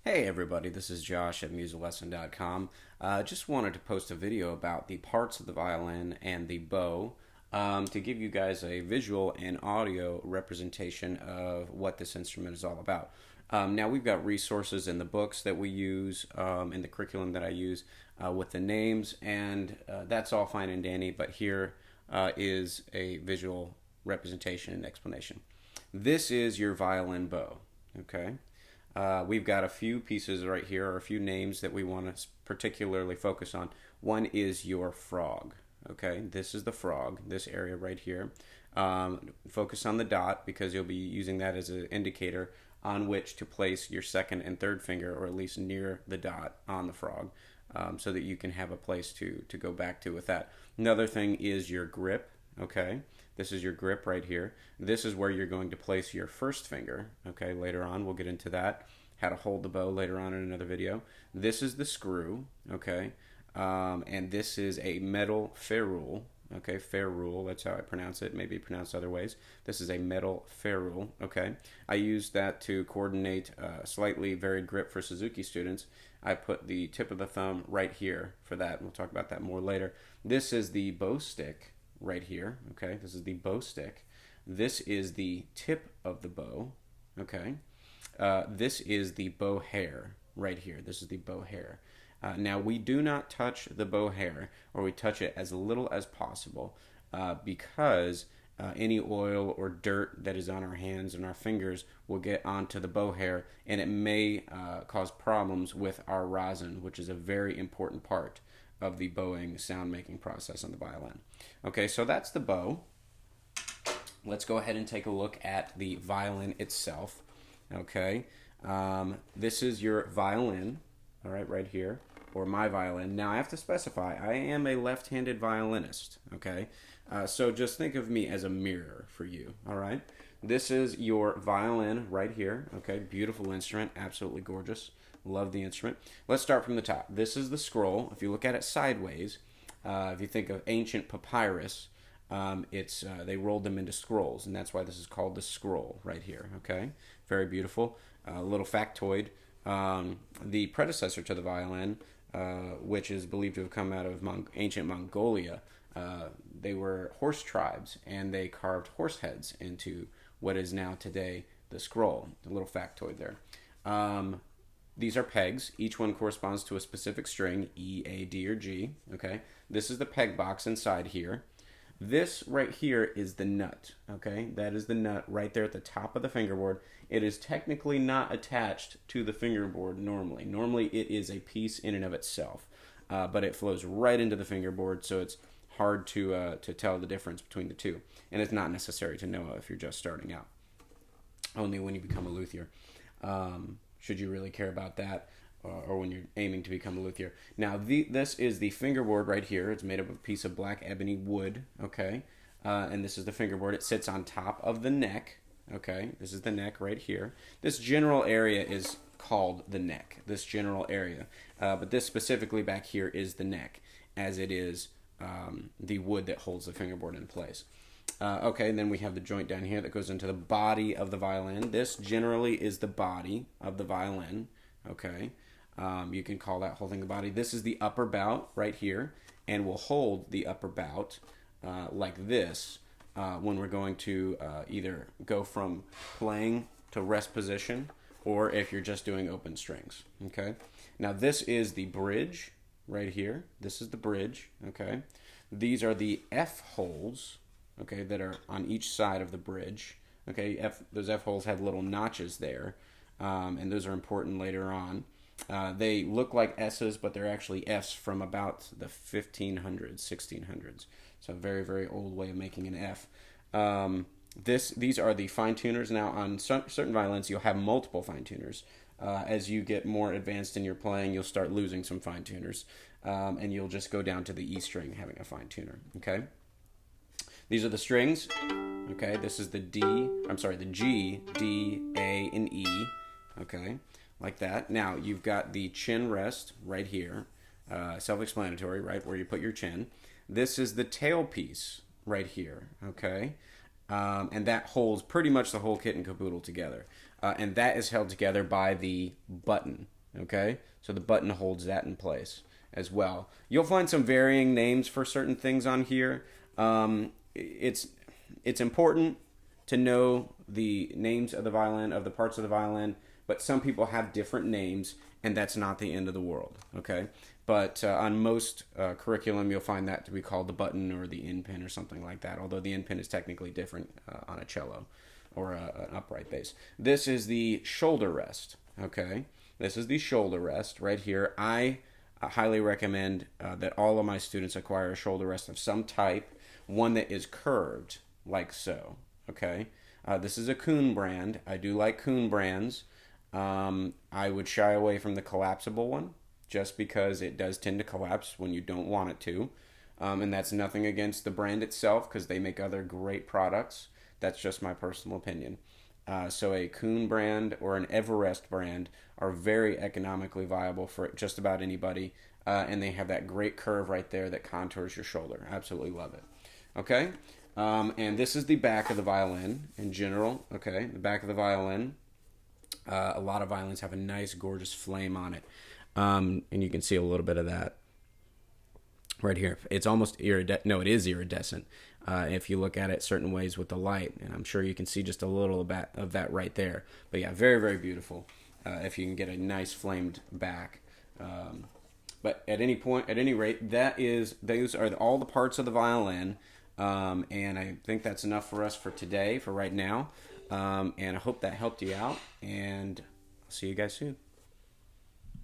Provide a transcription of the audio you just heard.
Hey everybody, this is Josh at musiclesson.com. Just wanted to post a video about the parts of the violin and the bow to give you guys a visual and audio representation of what this instrument is all about. Now we've got resources in the books that we use, in the curriculum that I use with the names, and that's all fine and dandy, but here is a visual representation and explanation. This is your violin bow, okay? We've got a few pieces right here, or a few names that we want to particularly focus on. One is your frog. Okay, this is the frog, this area right here. Focus on the dot because you'll be using that as an indicator on which to place your second and third finger, or at least near the dot on the frog, so that you can have a place to go back to with that. Another thing is your grip. Okay, this is your grip right here. This is where you're going to place your first finger. Okay, later on we'll get into that, how to hold the bow later on in another video. This is the screw. Okay, and this is a metal ferrule. Okay, ferrule, that's how I pronounce it, maybe pronounced other ways. This is a metal ferrule. Okay, I use that to coordinate slightly varied grip for Suzuki students. I put the tip of the thumb right here for that, and we'll talk about that more later. This is the bow stick right here. Okay, this is the bow stick. This is the tip of the bow. Okay, this is the bow hair right here. This is the bow hair. Now we do not touch the bow hair, or we touch it as little as possible, because any oil or dirt that is on our hands and our fingers will get onto the bow hair, and it may cause problems with our rosin, which is a very important part of the bowing sound making process on the violin. Okay, so that's the bow. Let's go ahead and take a look at the violin itself. Okay, this is your violin, all right, right here, or my violin. Now I have to specify, I am a left-handed violinist, okay? So just think of me as a mirror for you, all right? This is your violin right here, okay? Beautiful instrument, absolutely gorgeous. Love the instrument. Let's start from the top. This is the scroll. If you look at it sideways, if you think of ancient papyrus, they rolled them into scrolls, and that's why this is called the scroll right here, okay? Very beautiful. A little factoid. The predecessor to the violin, which is believed to have come out of ancient Mongolia, they were horse tribes, and they carved horse heads into what is now today the scroll. A little factoid there. These are pegs. Each one corresponds to a specific string, E, A, D, or G. Okay, this is the peg box inside here. This right here is the nut. Okay, that is the nut right there at the top of the fingerboard. It is technically not attached to the fingerboard normally. Normally it is a piece in and of itself, but it flows right into the fingerboard, so it's hard to tell the difference between the two. And it's not necessary to know if you're just starting out. Only when you become a luthier should you really care about that, or when you're aiming to become a luthier. Now, this is the fingerboard right here. It's made of a piece of black ebony wood, okay? And this is the fingerboard. It sits on top of the neck, okay? This is the neck right here. This general area is called the neck, this general area. But this specifically back here is the neck, as it is the wood that holds the fingerboard in place. Okay, and then we have the joint down here that goes into the body of the violin. This generally is the body of the violin, okay? You can call that whole thing the body. This is the upper bout right here, and we'll hold the upper bout like this when we're going to either go from playing to rest position, or if you're just doing open strings, okay? Now this is the bridge right here. This is the bridge, okay? These are the F holes, okay, that are on each side of the bridge. Okay, those F holes have little notches there, and those are important later on. They look like S's, but they're actually F's from about the 1500s, 1600s. So a very, very old way of making an F. These are the fine tuners. Now, on certain violins, you'll have multiple fine tuners. As you get more advanced in your playing, you'll start losing some fine tuners, and you'll just go down to the E string having a fine tuner. Okay. These are the strings. Okay, this is the G, D, A, and E. Okay, like that. Now, you've got the chin rest right here. Self-explanatory, right, where you put your chin. This is the tailpiece right here. Okay, and that holds pretty much the whole kit and caboodle together. and that is held together by the button. Okay, so the button holds that in place as well. You'll find some varying names for certain things on here. It's important to know the names of the violin, of the parts of the violin, but some people have different names, and that's not the end of the world, okay? But on most curriculum, you'll find that to be called the button or the end pin or something like that, although the end pin is technically different on a cello or an upright bass. This is the shoulder rest, okay? This is the shoulder rest right here. I highly recommend that all of my students acquire a shoulder rest of some type, one that is curved, like so, okay? This is a Kuhn brand. I do like Kuhn brands. I would shy away from the collapsible one just because it does tend to collapse when you don't want it to. And that's nothing against the brand itself because they make other great products. That's just my personal opinion. So a Kuhn brand or an Everest brand are very economically viable for just about anybody. And they have that great curve right there that contours your shoulder. Absolutely love it. Okay? And this is the back of the violin in general. Okay? The back of the violin. A lot of violins have a nice, gorgeous flame on it. And you can see a little bit of that right here. It's almost iridescent. No, it is iridescent. If you look at it certain ways with the light, and I'm sure you can see just a little bit of that right there. But yeah, very, very beautiful. If you can get a nice flamed back. But at any point, at any rate, those are all the parts of the violin. And I think that's enough for us for today, for right now. And I hope that helped you out. And I'll see you guys soon.